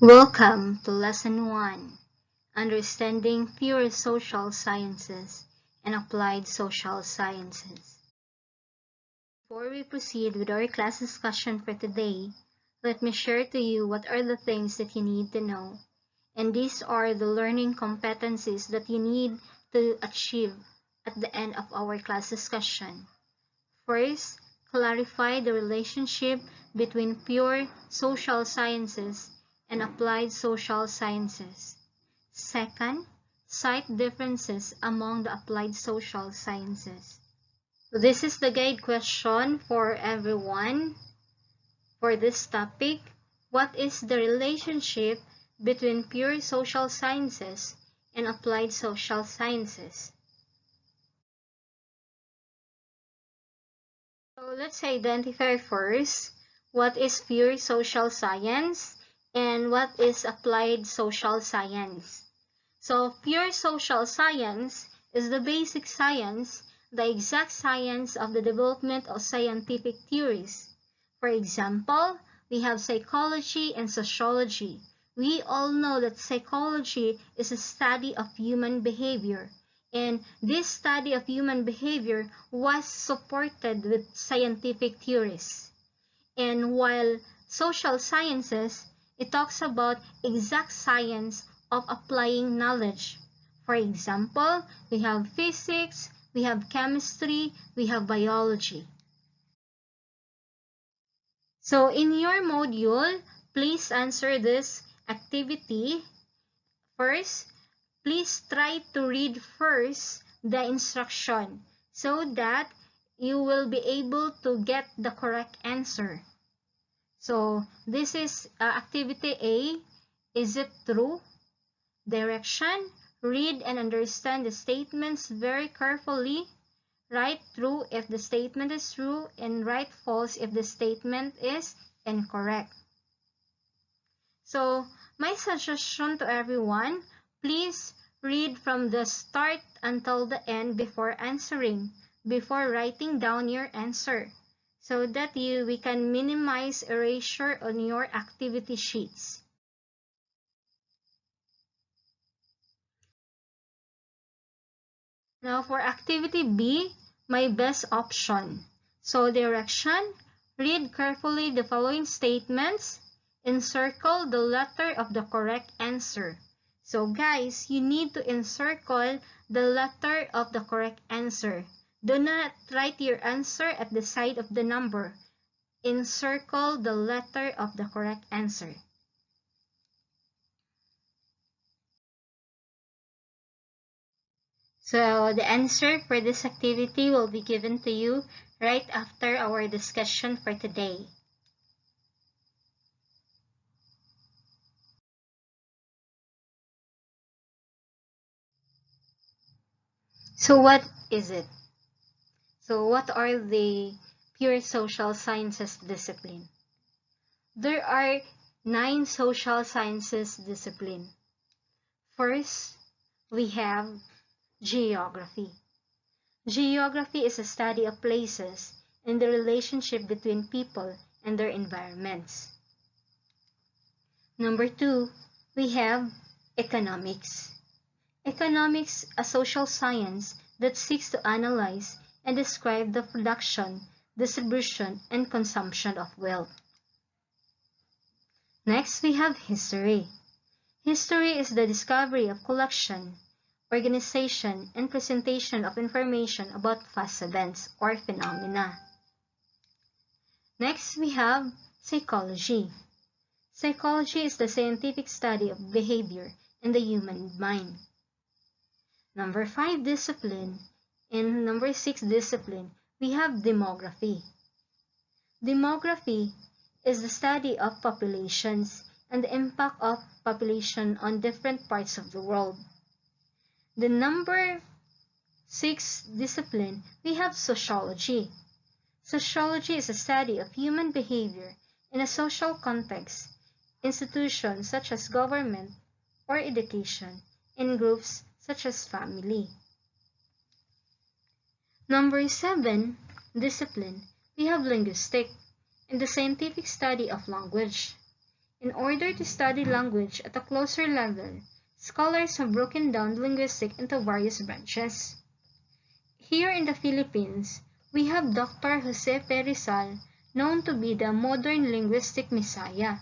Welcome to Lesson 1, Understanding Pure Social Sciences and Applied Social Sciences. Before we proceed with our class discussion for today, let me share to you what are the things that you need to know. And these are the learning competencies that you need to achieve at the end of our class discussion. First, clarify the relationship between pure social sciences and applied social sciences. Second, cite differences among the applied social sciences. This is the guide question for everyone for this topic. What is the relationship between pure social sciences and applied social sciences? So let's identify first what is pure social science and what is applied social science. So pure social science is the basic science, the exact science of the development of scientific theories. For example, we have psychology and sociology. We all know that psychology is a study of human behavior. And this study of human behavior was supported with scientific theories. And while social sciences, it talks about exact science of applying knowledge. For example, we have physics, we have chemistry, we have biology. So in your module, please answer this activity. First, please try to read first the instruction so that you will be able to get the correct answer. So this is activity A. Is it true? Direction. Read and understand the statements very carefully. Write true if the statement is true and write false if the statement is incorrect. So my suggestion to everyone, please read from the start until the end before answering, before writing down your answer, so that we can minimize erasure on your activity sheets. Now for activity B, my best option. So direction, read carefully the following statements, encircle the letter of the correct answer. So guys, you need to encircle the letter of the correct answer. Do not write your answer at the side of the number. Encircle the letter of the correct answer. So the answer for this activity will be given to you right after our discussion for today. So what is it? So what are the pure social sciences discipline? There are 9 social sciences discipline. First, we have geography. Geography is a study of places and the relationship between people and their environments. Number 2, we have economics. Economics, a social science that seeks to analyze and describe the production, distribution, and consumption of wealth. Next, we have history. History is the discovery of collection, organization, and presentation of information about past events or phenomena. Next, we have psychology. Psychology is the scientific study of behavior in the human mind. Number 5 discipline. In number 6 discipline, we have demography. Demography is the study of populations and the impact of population on different parts of the world. The number 6 discipline, we have sociology. Sociology is a study of human behavior in a social context, institutions such as government or education, in groups such as family. Number 7 discipline, we have linguistic, in the scientific study of language. In order to study language at a closer level, scholars have broken down linguistics into various branches. Here in the Philippines, we have Dr. Jose P. Rizal, known to be the modern linguistic messiah,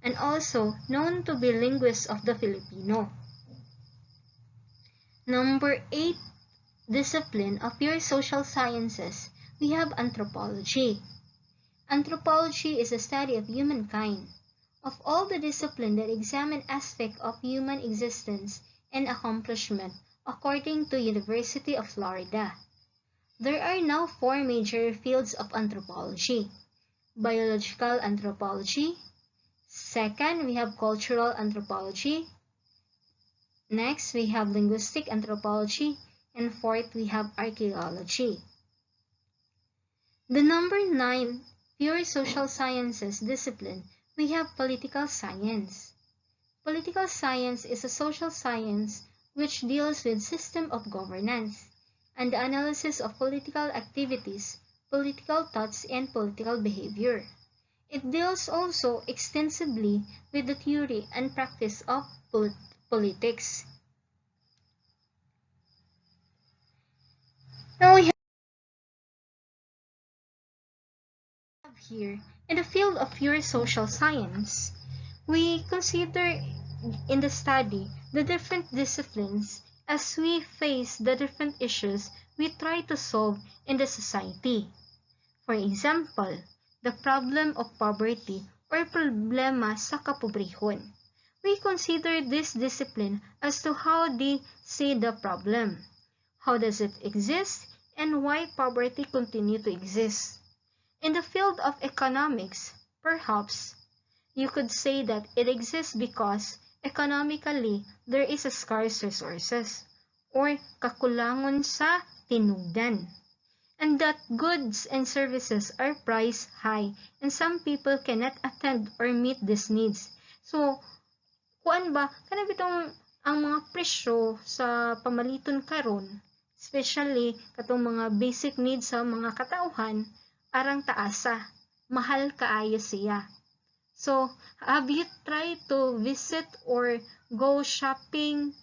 and also known to be linguist of the Filipino. Number 8 discipline of pure social sciences, we have anthropology. Anthropology is a study of humankind. Of all the disciplines that examine aspects of human existence and accomplishment, according to University of Florida, there are now 4 major fields of anthropology. Biological anthropology. Second, we have cultural anthropology. Next, we have linguistic anthropology. And fourth, we have archaeology. The number 9 pure social sciences discipline, we have political science. Political science is a social science which deals with system of governance and the analysis of political activities, political thoughts, and political behavior. It deals also extensively with the theory and practice of politics. Now we have here, in the field of pure social science, we consider in the study the different disciplines as we face the different issues we try to solve in the society. For example, the problem of poverty or problema sa kapobrehon. We consider this discipline as to how they see the problem, how does it exist, and why poverty continue to exist. In the field of economics, perhaps, you could say that it exists because economically there is a scarce resources or kakulangon sa tinugdan, and that goods and services are priced high and some people cannot attend or meet these needs. So, kuan ba, kana bitong ang mga presyo sa pamaliton karon, especially katong mga basic needs sa mga katauhan, arang taasa, mahal kaayo siya. So, have you tried to visit or go shopping?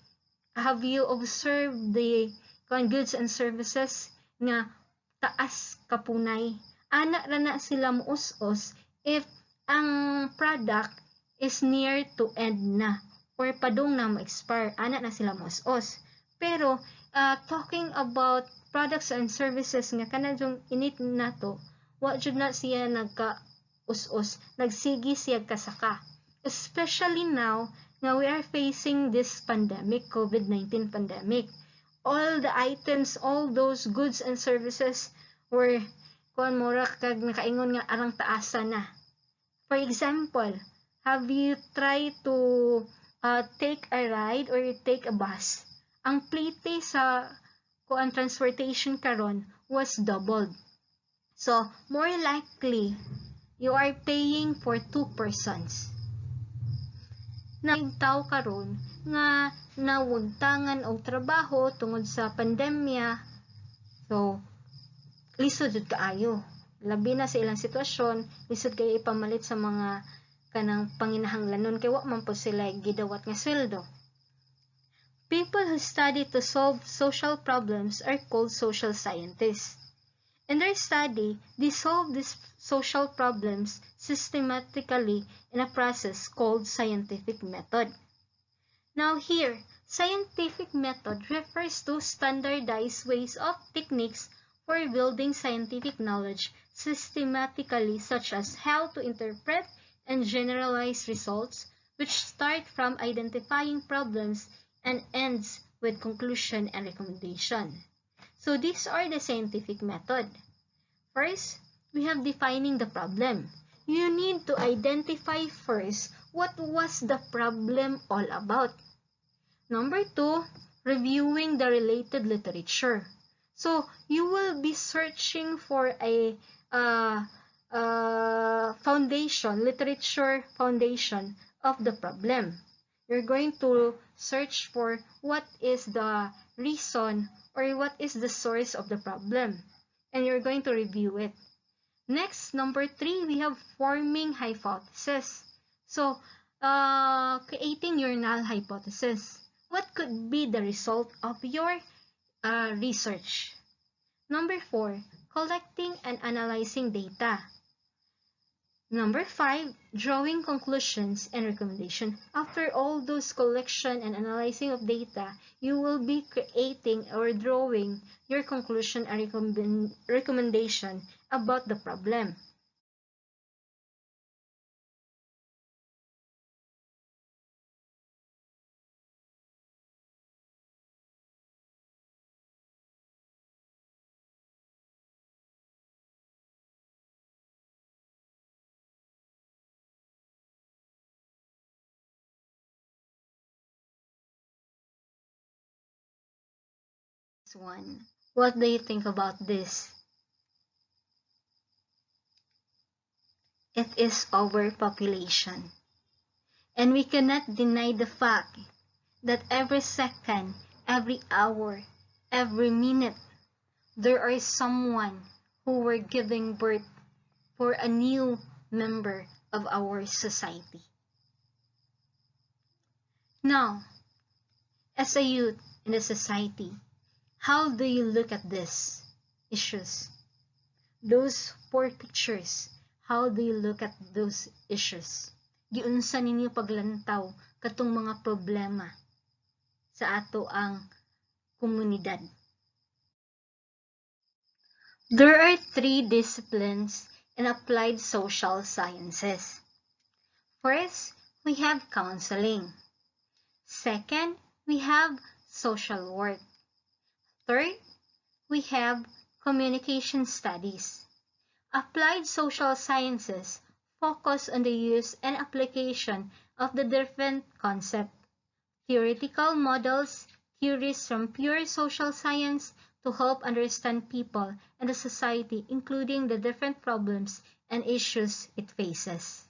Have you observed the goods and services nga taas kapunay? Ana ra na sila muus-os if ang product is near to end na or padung na ma-expire. Ana na sila muus-os. Pero, talking about products and services nga kanadong init na to, wa jud na siya nagka-us-us, nagsigi siya kasaka. Especially now nga we are facing this pandemic, COVID-19 pandemic. All the items, all those goods and services were kuan mura kag nakaingon nga arang taasa na. For example, have you tried to take a ride or take a bus? Ang plite sa kuan transportation karon was doubled. So, more likely, you are paying for 2 persons. Na tao karon nga nawagtangan og trabaho tungod sa pandemya. So, lisod jud kaayo. Labi na sa ilang sitwasyon, lisod kayo ipamalit sa mga kanang panginahanglanon kay wa man po sila gidawat nga sweldo. People who study to solve social problems are called social scientists. In their study, they solve these social problems systematically in a process called scientific method. Now here, scientific method refers to standardized ways of techniques for building scientific knowledge systematically, such as how to interpret and generalize results, which start from identifying problems and ends with conclusion and recommendation. So these are the scientific method. First, we have defining the problem. You need to identify first what was the problem all about. Number 2, reviewing the related literature. So you will be searching for a foundation, literature foundation of the problem. You're going to search for what is the reason or what is the source of the problem, and you're going to review it. Next, number 3, we have forming hypothesis. So, creating your null hypothesis. What could be the result of your research? Number 4, collecting and analyzing data. Number 5, drawing conclusions and recommendation. After all those collection and analyzing of data, you will be creating or drawing your conclusion and recommendation about the problem. One, what do you think about this? It is overpopulation. And we cannot deny the fact that every second, every hour, every minute, there is someone who were giving birth for a new member of our society. Now, as a youth in the society, how do you look at these issues? Those four pictures, how do you look at those issues? Giunsa ninyo paglantaw katong mga problema sa ato ang komunidad? There are 3 disciplines in applied social sciences. First, we have counseling. Second, we have social work. Third, we have communication studies. Applied social sciences focus on the use and application of the different concepts, theoretical models, theories from pure social science to help understand people and the society, including the different problems and issues it faces.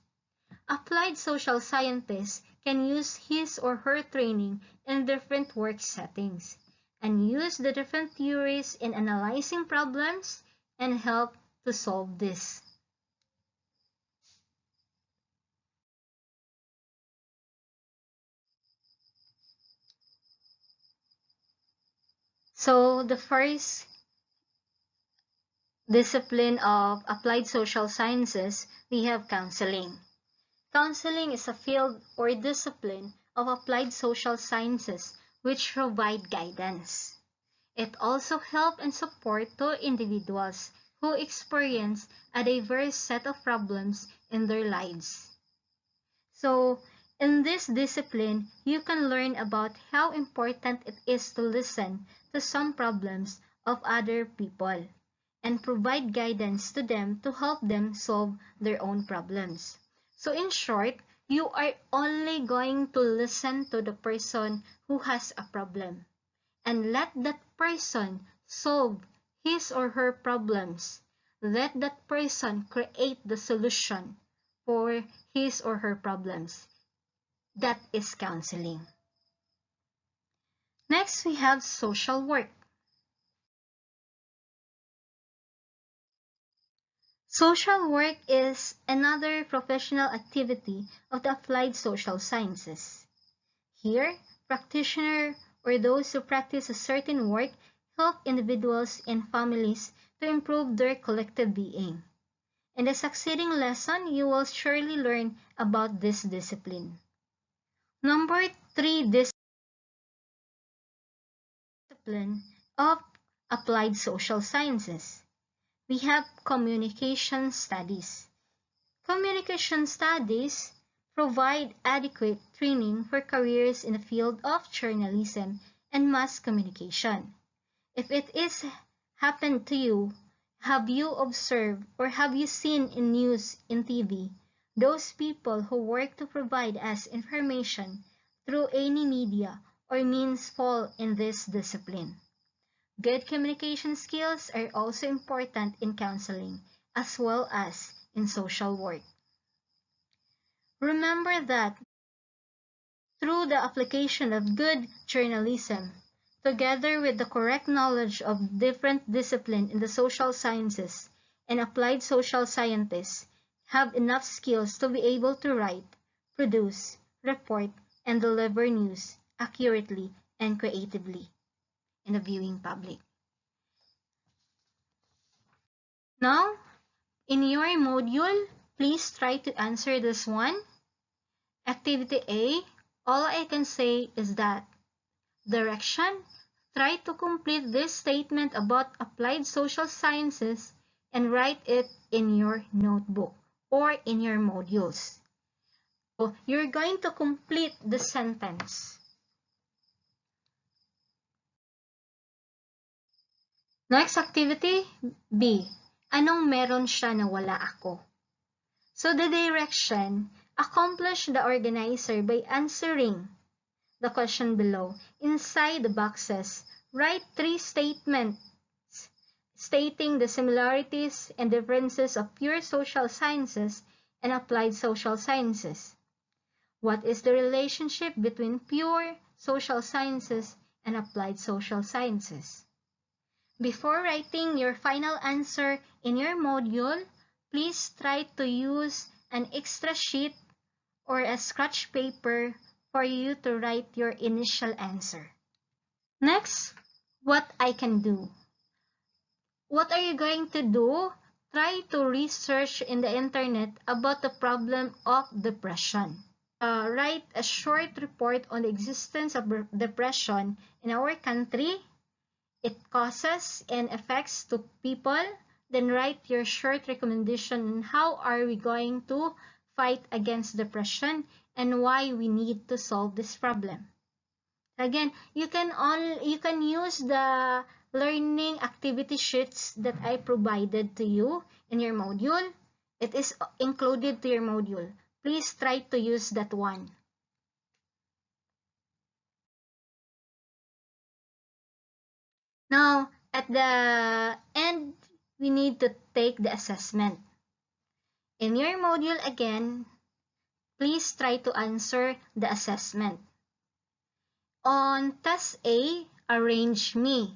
Applied social scientists can use his or her training in different work settings and use the different theories in analyzing problems and help to solve this. So the first discipline of applied social sciences, we have counseling. Counseling is a field or discipline of applied social sciences which provide guidance. It also helps and supports two individuals who experience a diverse set of problems in their lives. So, in this discipline, you can learn about how important it is to listen to some problems of other people and provide guidance to them to help them solve their own problems. So in short, you are only going to listen to the person who has a problem and let that person solve his or her problems. Let that person create the solution for his or her problems. That is counseling. Next, we have social work. Social work is another professional activity of the applied social sciences. Here, practitioners or those who practice a certain work help individuals and families to improve their collective being. In the succeeding lesson, you will surely learn about this discipline. Number 3 discipline of applied social sciences. We have communication studies. Communication studies provide adequate training for careers in the field of journalism and mass communication. If it is happened to you, have you observed or have you seen in news in TV those people who work to provide us information through any media or means fall in this discipline? Good communication skills are also important in counseling as well as in social work. Remember that through the application of good journalism, together with the correct knowledge of different disciplines in the social sciences and applied social scientists have enough skills to be able to write, produce, report, and deliver news accurately and creatively in the viewing public. Now, in your module, please try to answer this one. Activity A, all I can say is that direction, try to complete this statement about applied social sciences and write it in your notebook or in your modules. So, you're going to complete the sentence. Next activity, B. Anong meron siya na wala ako? So the direction, accomplish the organizer by answering the question below. Inside the boxes, write 3 statements stating the similarities and differences of pure social sciences and applied social sciences. What is the relationship between pure social sciences and applied social sciences? Before writing your final answer in your module, please try to use an extra sheet or a scratch paper for you to write your initial answer. Next, what I can do. What are you going to do? Try to research in the internet about the problem of depression. Write a short report on the existence of depression in our country, its causes and effects to people. Then write your short recommendation on how are we going to fight against depression and why we need to solve this problem. Again, you can use the learning activity sheets that I provided to you in your module. It is included to your module. Please try to use that one. Now, at the end, we need to take the assessment. In your module again, please try to answer the assessment. On Test A, arrange me.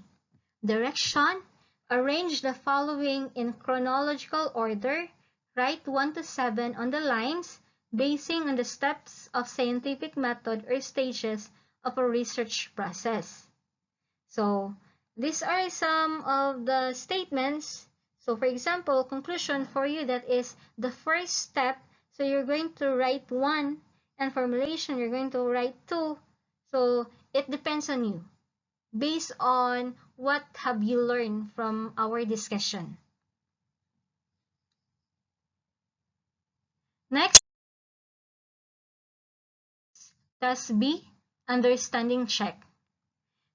Direction, arrange the following in chronological order. Write 1 to 7 on the lines, basing on the steps of scientific method or stages of a research process. So, these are some of the statements. So, for example, conclusion for you, that is the first step. So, you're going to write 1, and formulation, you're going to write 2. So, it depends on you, based on what have you learned from our discussion. Next, Task B, understanding check.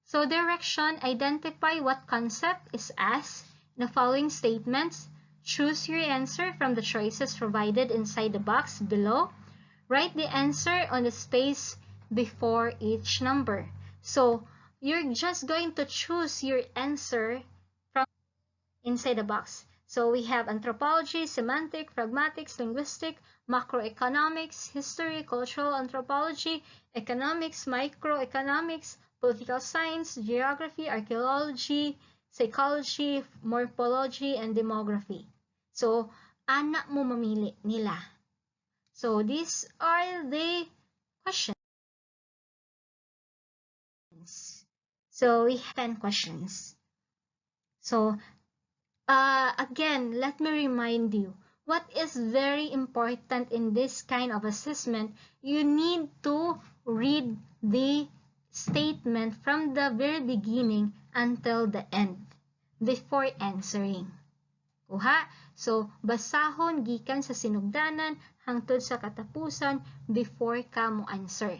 So direction, identify what concept is asked in the following statements. Choose your answer from the choices provided inside the box below. Write the answer on the space before each number. So you're just going to choose your answer from inside the box. So we have anthropology, semantic, pragmatics, linguistic, macroeconomics, history, cultural anthropology, economics, microeconomics, political science, geography, archaeology, psychology, morphology, and demography. So, anak mo mamili nila. So, these are the questions. So, we have 10 questions. So, again, let me remind you, what is very important in this kind of assessment, you need to read the statement from the very beginning until the end before answering. Kuha? So, basahon gikan sa sinugdanan hangtod sa katapusan before ka mo answer.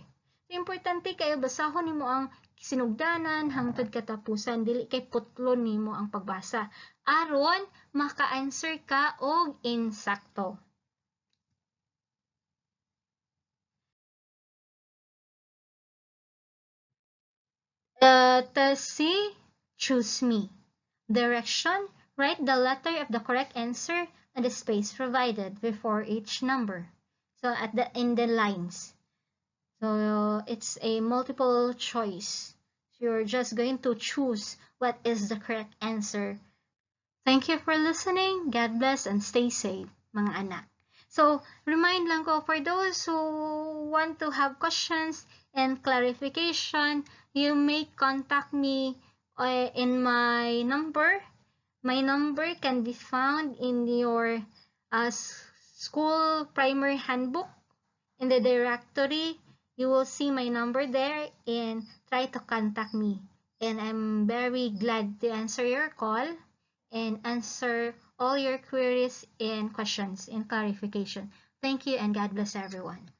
So, importante kayo basahon nimo ang sinugdanan hangtod katapusan, dili kay putlon nimo ang pagbasa aron maka-answer ka og insakto. C, choose me. Direction, write the letter of the correct answer and the space provided before each number. So in the lines. So it's a multiple choice. So you're just going to choose what is the correct answer. Thank you for listening. God bless and stay safe, mga anak. So, remind lang ko, for those who want to have questions and clarification, you may contact me in my number. My number can be found in your school primary handbook. In the directory, you will see my number there and try to contact me. And I'm very glad to answer your call and answer all your queries and questions and clarification. Thank you and God bless everyone.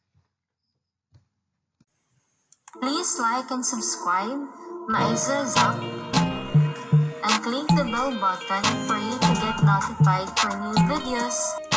Please like and subscribe Maiza Zap and click the bell button for you to get notified for new videos.